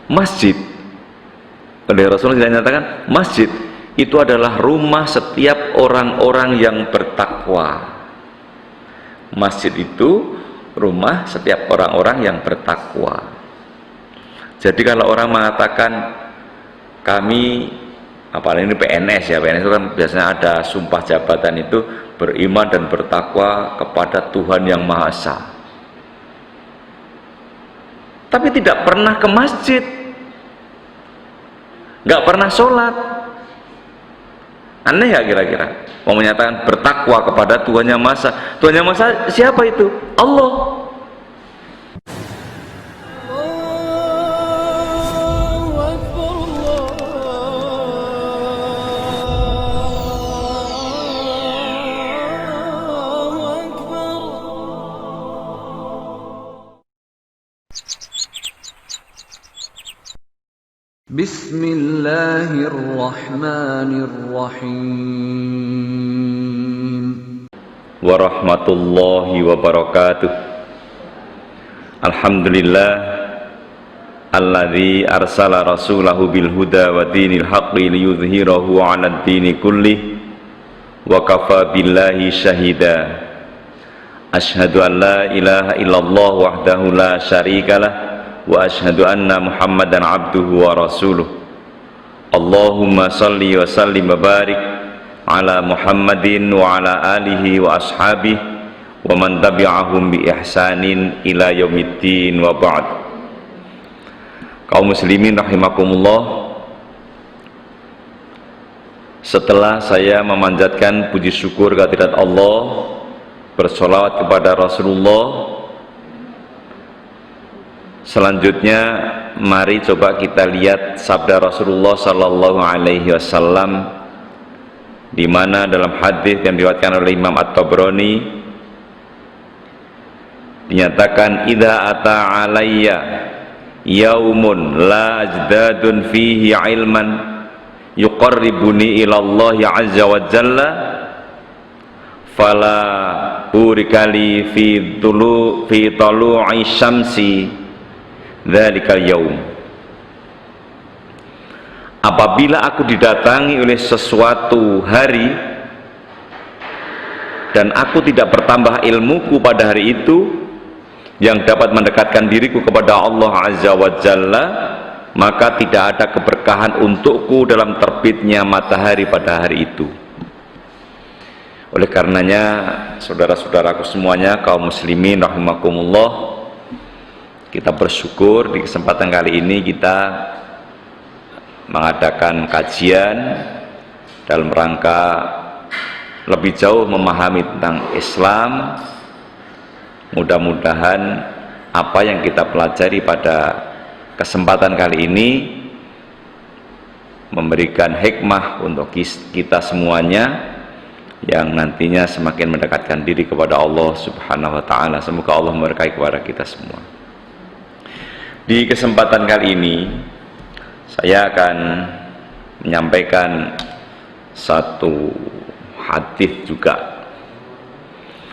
masjid. Oleh Rasulullah dinyatakan masjid itu adalah rumah setiap orang-orang yang bertakwa. Masjid itu rumah setiap orang-orang yang bertakwa. Jadi kalau orang mengatakan kami, apalagi ini PNS ya, PNS itu kan biasanya ada sumpah jabatan itu, beriman dan bertakwa kepada Tuhan yang Maha Esa, tapi tidak pernah ke masjid, nggak pernah sholat. Aneh ya kira-kira mau menyatakan bertakwa kepada Tuhan yang Maha Esa. Tuhan yang Maha Esa siapa itu? Allah. Bismillahirrahmanirrahim. Warahmatullahi wabarakatuh. Alhamdulillah alladzi arsala rasulahu bil huda wa dinil haqqi liyudhhirahu 'alad dini kullih wa kafa billahi syahida. Asyhadu an la ilaha illallah wahdahu la syarikalah wa asyhadu anna Muhammadan abduhu wa rasuluh. Allahumma salli wa sallim wa barik ala Muhammadin wa ala alihi wa ashabihi wa man tabi'ahum bi ihsanin ila yaumiddin wa ba'd. Kaum muslimin rahimakumullah, setelah saya memanjatkan puji syukur kehadirat Allah, bersolawat kepada Rasulullah, selanjutnya mari coba kita lihat sabda Rasulullah sallallahu alaihi wasallam, di mana dalam hadis yang diriwayatkan oleh Imam At-Tabrani dinyatakan, idza ata alayya yaumun la ajdadun fihi ilman yuqarribuni ila Allah azza wa jalla fala burikali fi tulu'i syamsi dzalikal yaum. Apabila aku didatangi oleh sesuatu hari dan aku tidak bertambah ilmuku pada hari itu yang dapat mendekatkan diriku kepada Allah azza wa jalla, maka tidak ada keberkahan untukku dalam terbitnya matahari pada hari itu. Oleh karenanya, saudara-saudaraku semuanya, kaum muslimin rahimakumullah, kita bersyukur di kesempatan kali ini kita mengadakan kajian dalam rangka lebih jauh memahami tentang Islam. Mudah-mudahan apa yang kita pelajari pada kesempatan kali ini memberikan hikmah untuk kita semuanya, yang nantinya semakin mendekatkan diri kepada Allah subhanahu wa ta'ala. Semoga Allah memberkahi kepada kita semua. Di kesempatan kali ini saya akan menyampaikan satu hadis juga.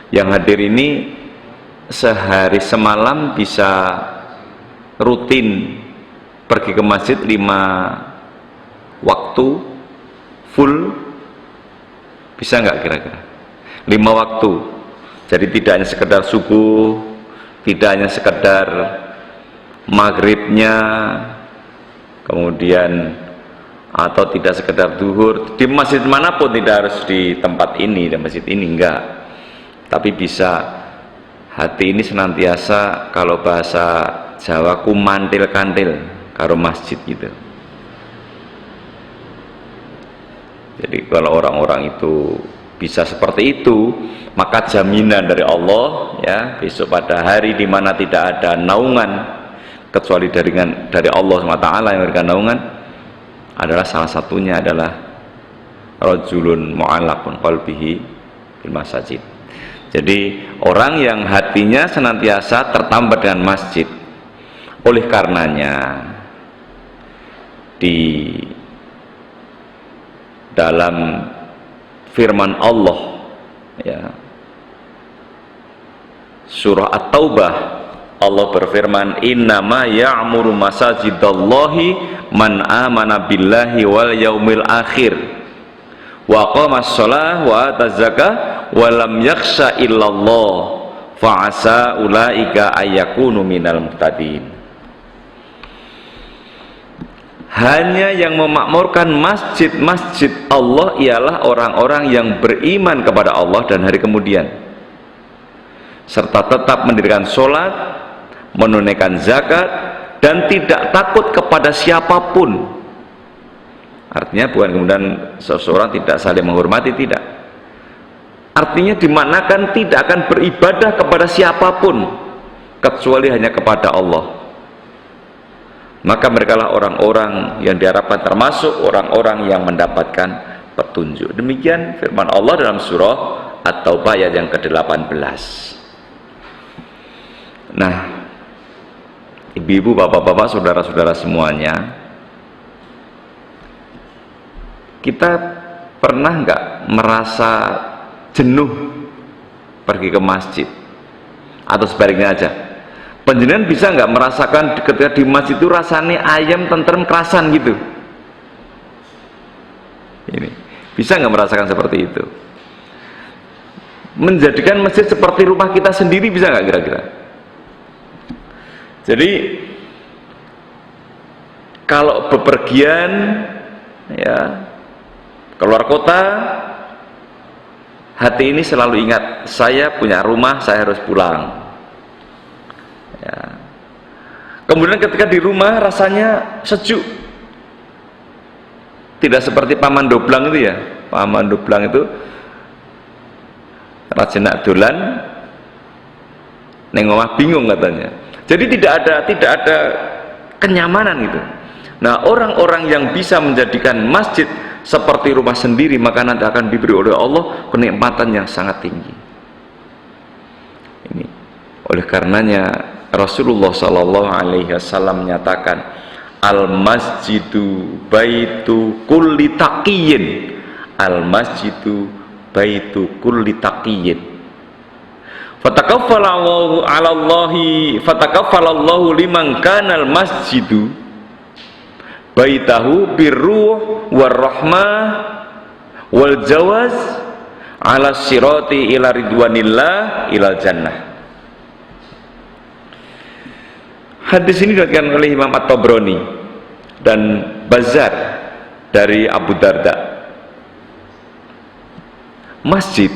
Yang hadir ini sehari semalam bisa rutin pergi ke masjid 5 waktu full, bisa nggak kira-kira 5 waktu? Jadi tidak hanya sekedar subuh, tidak hanya sekedar maghribnya, kemudian atau tidak sekedar duhur di masjid manapun, tidak harus di tempat ini dan masjid ini, enggak, tapi bisa hati ini senantiasa, kalau bahasa Jawa ku mantil-kantil karo masjid gitu. Jadi kalau orang-orang itu bisa seperti itu, maka jaminan dari Allah ya, besok pada hari di mana tidak ada naungan kecuali dari Allah SWT yang memberikan naungan, adalah salah satunya adalah rajulun mu'allaqun qalbihi fil masajid. Jadi orang yang hatinya senantiasa tertambat dengan masjid. Oleh karenanya di dalam firman Allah ya, surah At-Taubah Allah berfirman, innama ya'muru masajidallahi man amana billahi wal yaumil akhir wa aqamas shalah wa ataz zakah wa lam yakhsha illallah fa asa ulaika ayyakunu minal muhtadin. Hanya yang memakmurkan masjid-masjid Allah ialah orang-orang yang beriman kepada Allah dan hari kemudian, serta tetap mendirikan sholat, menunaikan zakat, dan tidak takut kepada siapapun. Artinya bukan kemudian seseorang tidak saling menghormati, tidak. Artinya dimanakan tidak akan beribadah kepada siapapun kecuali hanya kepada Allah. Maka merekalah orang-orang yang diharapkan termasuk orang-orang yang mendapatkan petunjuk. Demikian firman Allah dalam surah At-Taubah ayat yang ke-18. Nah, ibu-ibu, bapak-bapak, saudara-saudara semuanya, kita pernah nggak merasa jenuh pergi ke masjid? Atau sebaliknya aja, penjenengan bisa nggak merasakan ketika di masjid itu rasanya ayam tentrem kerasan gitu? Ini bisa nggak merasakan seperti itu? Menjadikan masjid seperti rumah kita sendiri, bisa nggak kira-kira? Jadi kalau bepergian ya keluar kota, hati ini selalu ingat, saya punya rumah, saya harus pulang ya. Kemudian ketika di rumah rasanya sejuk, tidak seperti paman doblang itu ya. Paman doblang itu rajenak dolan neng omah bingung katanya. Jadi tidak ada kenyamanan gitu. Nah, orang-orang yang bisa menjadikan masjid seperti rumah sendiri, maka nanti akan diberi oleh Allah kenikmatan yang sangat tinggi. Ini oleh karenanya Rasulullah Shallallahu Alaihi Wasallam menyatakan, al masjidu baitu kulli taqiyyin, al masjidu baitu kulli taqiyyin. Fatakaffalallahu liman kanal masjidu baitahu birruh warrahmah wal jawaz ala sirati ila ridwanillah ilal jannah. Hadis ini diriwayatkan oleh Imam At-Tabrani dan Bazzar dari Abu Darda. Masjid,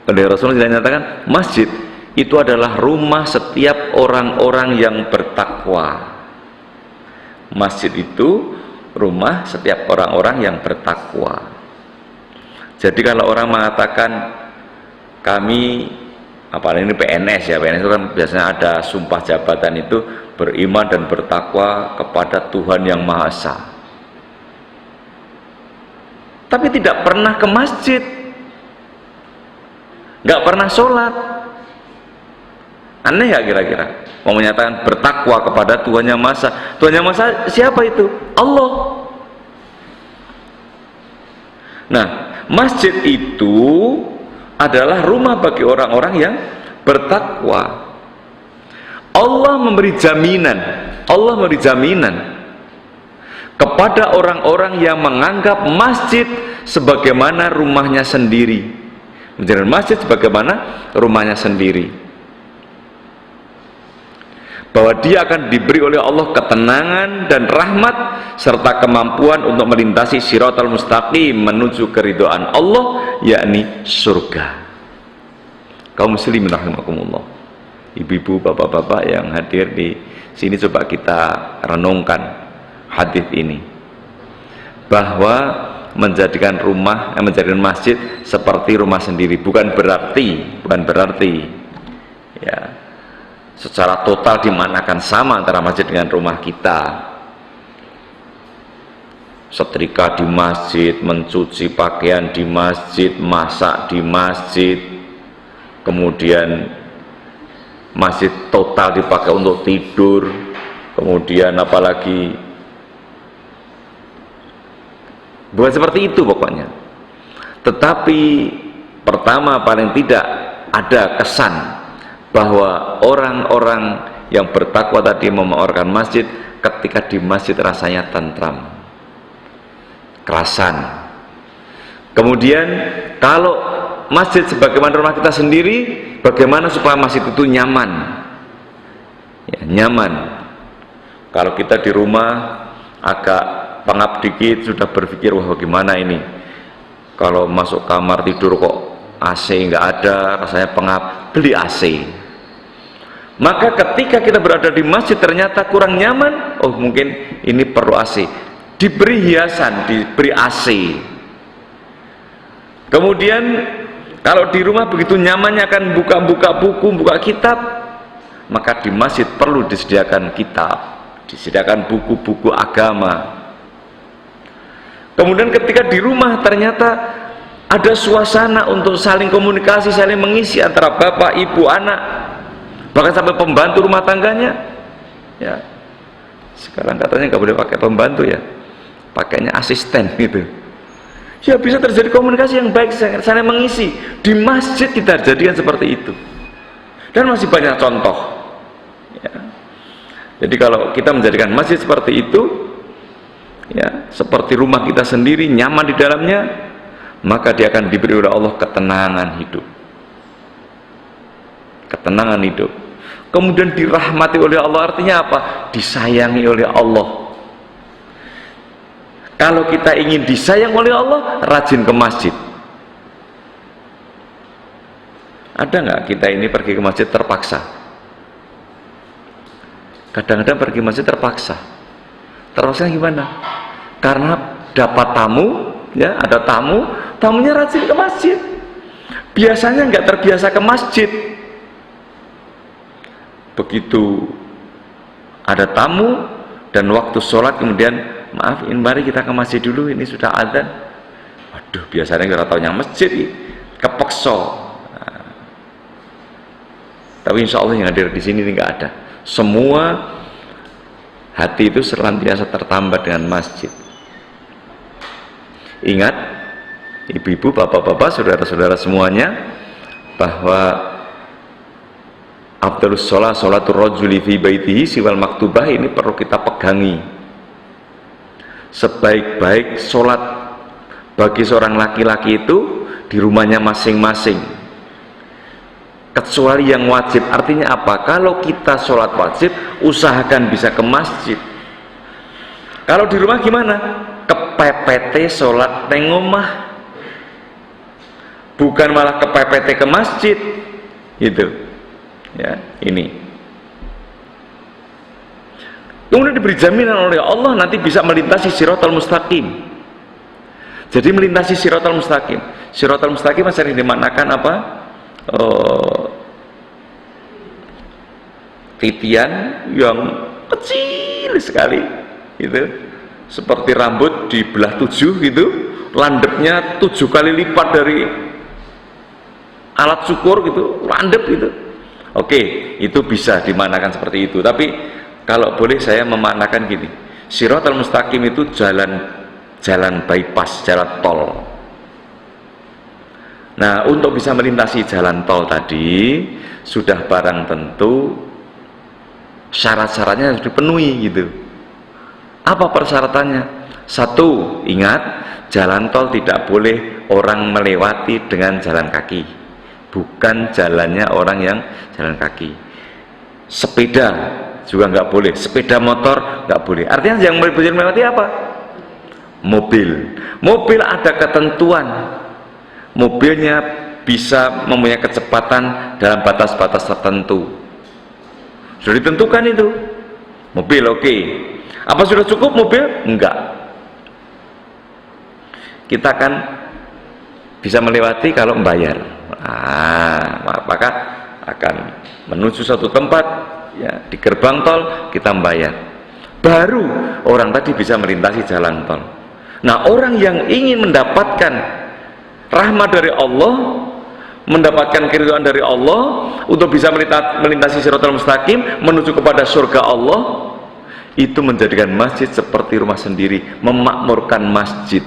oleh Rasulullah dinyatakan, masjid itu adalah rumah setiap orang-orang yang bertakwa. Masjid itu rumah setiap orang-orang yang bertakwa. Jadi kalau orang mengatakan kami, apalagi ini PNS ya, PNS itu kan biasanya ada sumpah jabatan itu, beriman dan bertakwa kepada Tuhan yang Maha Esa, tapi tidak pernah ke masjid, nggak pernah sholat. Aneh ya kira-kira? Mau menyatakan bertakwa kepada Tuhan yang Maha Esa. Tuhan yang Maha Esa siapa itu? Allah. Nah, masjid itu adalah rumah bagi orang-orang yang bertakwa. Allah memberi jaminan, Allah memberi jaminan kepada orang-orang yang menganggap masjid sebagaimana rumahnya sendiri, menjadikan masjid sebagaimana rumahnya sendiri, bahwa dia akan diberi oleh Allah ketenangan dan rahmat serta kemampuan untuk melintasi siratal mustaqim menuju keridhaan Allah, yakni surga. Kaum muslimin rahimakumullah, ibu-ibu, bapak-bapak yang hadir di sini, coba kita renungkan hadis ini, bahwa menjadikan menjadikan masjid seperti rumah sendiri bukan berarti ya secara total dimanakan sama antara masjid dengan rumah kita. Setrika di masjid, mencuci pakaian di masjid, masak di masjid, kemudian masjid total dipakai untuk tidur, kemudian apalagi, bukan seperti itu pokoknya. Tetapi pertama, paling tidak ada kesan bahwa orang-orang yang bertakwa tadi memakmurkan masjid, ketika di masjid rasanya tentram, kerasan. Kemudian kalau masjid sebagaimana rumah kita sendiri, bagaimana supaya masjid itu nyaman? Ya, nyaman. Kalau kita di rumah agak pengap dikit sudah berpikir, wah bagaimana ini kalau masuk kamar tidur kok AC nggak ada, rasanya pengap, beli AC. Maka ketika kita berada di masjid ternyata kurang nyaman, oh mungkin ini perlu AC, diberi hiasan, diberi AC. Kemudian kalau di rumah begitu nyamannya akan buka-buka buku, buka kitab, maka di masjid perlu disediakan kitab, disediakan buku-buku agama. Kemudian ketika di rumah ternyata ada suasana untuk saling komunikasi, saling mengisi antara bapak, ibu, anak, bahkan sampai pembantu rumah tangganya. Ya, sekarang katanya nggak boleh pakai pembantu ya, pakainya asisten gitu. Ya bisa terjadi komunikasi yang baik, saling mengisi. Di masjid kita jadikan seperti itu. Dan masih banyak contoh. Ya. Jadi kalau kita menjadikan masjid seperti itu, ya seperti rumah kita sendiri, nyaman di dalamnya, maka dia akan diberi oleh Allah ketenangan hidup. Ketenangan hidup. Kemudian dirahmati oleh Allah, artinya apa? Disayangi oleh Allah. Kalau kita ingin disayang oleh Allah, rajin ke masjid. Ada nggak kita ini pergi ke masjid terpaksa? Kadang-kadang pergi ke masjid terpaksa. Terpaksa gimana? Karena dapat tamu, ya ada tamu, tamunya rajin ke masjid. Biasanya nggak terbiasa ke masjid. Begitu ada tamu dan waktu sholat kemudian, maaf, mari kita ke masjid dulu, ini sudah adzan. Waduh, biasanya kita tahunya masjid, kepeksa. Nah, tapi insya Allah yang hadir di sini nggak ada. Semua hati itu senantiasa tertambah dengan masjid. Ingat, ibu-ibu, bapak-bapak, saudara-saudara semuanya, bahwa afdhalus sholat sholatul rajuli fi baitihi siwal maktubah ini perlu kita pegangi. Sebaik-baik sholat bagi seorang laki-laki itu di rumahnya masing-masing, kecuali yang wajib. Artinya apa? Kalau kita sholat wajib, usahakan bisa ke masjid. Kalau di rumah gimana? Kepepete sholat neng omah, bukan malah kepepete ke masjid gitu ya. Ini kemudian diberi jaminan oleh Allah nanti bisa melintasi siratal mustaqim. Jadi melintasi siratal mustaqim. Siratal mustaqim sering dimanakan apa? Titian yang kecil sekali gitu, seperti rambut dibelah 7 gitu, landepnya 7 kali lipat dari alat syukur gitu, landep gitu. Oke, itu bisa dimanakan seperti itu. Tapi kalau boleh saya memanakan gini, siratal mustaqim itu jalan bypass, jalan tol. Nah, untuk bisa melintasi jalan tol tadi sudah barang tentu syarat-syaratnya harus dipenuhi gitu. Apa persyaratannya? Satu, ingat, jalan tol tidak boleh orang melewati dengan jalan kaki, bukan jalannya orang yang jalan kaki. Sepeda juga nggak boleh, sepeda motor nggak boleh. Artinya yang boleh melewati apa? Mobil. Mobil ada ketentuan, mobilnya bisa mempunyai kecepatan dalam batas-batas tertentu, sudah ditentukan itu. Mobil oke. Apa sudah cukup mobil? Enggak. Kita kan bisa melewati kalau membayar. Maka akan menuju satu tempat, ya, di gerbang tol kita membayar, baru orang tadi bisa melintasi jalan tol. Nah, orang yang ingin mendapatkan rahmat dari Allah, mendapatkan keridhaan dari Allah untuk bisa melintasi siratal mustaqim menuju kepada surga Allah, itu menjadikan masjid seperti rumah sendiri, memakmurkan masjid.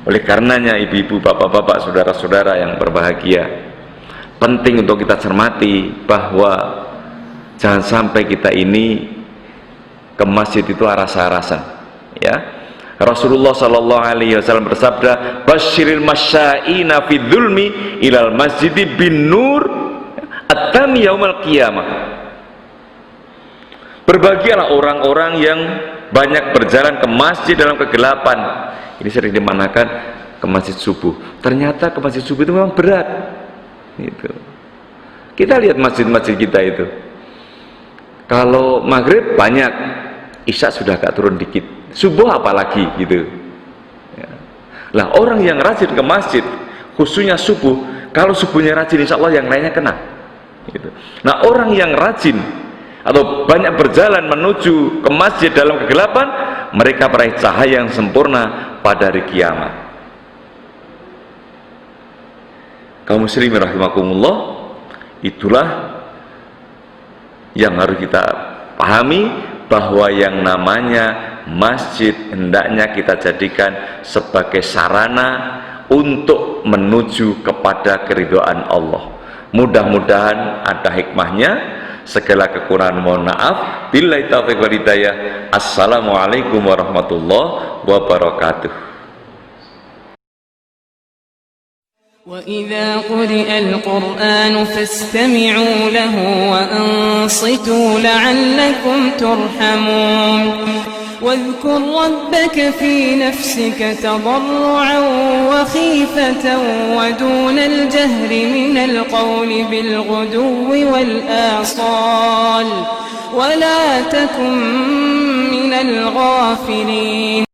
Oleh karenanya ibu-ibu, bapak-bapak, saudara-saudara yang berbahagia, penting untuk kita cermati bahwa jangan sampai kita ini ke masjid itu rasa-rasa, ya. Rasulullah Shallallahu Alaihi Wasallam bersabda, "Basyiril masya'ina fi dzulmi ilal masjidi bin nur at-tami yaumal qiyamah." Berbahagialah orang-orang yang banyak berjalan ke masjid dalam kegelapan. Ini sering dimanakan ke masjid subuh. Ternyata ke masjid subuh itu memang berat. Gitu. Kita lihat masjid-masjid kita itu. Kalau maghrib banyak, isya sudah agak turun dikit. Subuh apalagi gitu. Ya. Lah orang yang rajin ke masjid, khususnya subuh, kalau subuhnya rajin, insya Allah yang lainnya kena. Gitu. Nah orang yang rajin atau banyak berjalan menuju ke masjid dalam kegelapan, mereka meraih cahaya yang sempurna pada hari kiamat. Kaum muslimin rahimakumullah, itulah yang harus kita pahami, bahwa yang namanya masjid hendaknya kita jadikan sebagai sarana untuk menuju kepada keridhaan Allah. Mudah-mudahan ada hikmahnya. Segala kekurangan mohon maaf. Billahi taufiq wal hidayah. Assalamualaikum warahmatullahi wabarakatuh. وَإِذَا قُرِئَ الْقُرْآنُ فَاسْتَمِعُوا لَهُ وَأَنصِتُوا لَعَلَّكُمْ تُرْحَمُونَ واذكر ربك في نفسك تضرعا وخيفة ودون الجهر من القول بالغدو والآصال ولا تكن من الغافلين.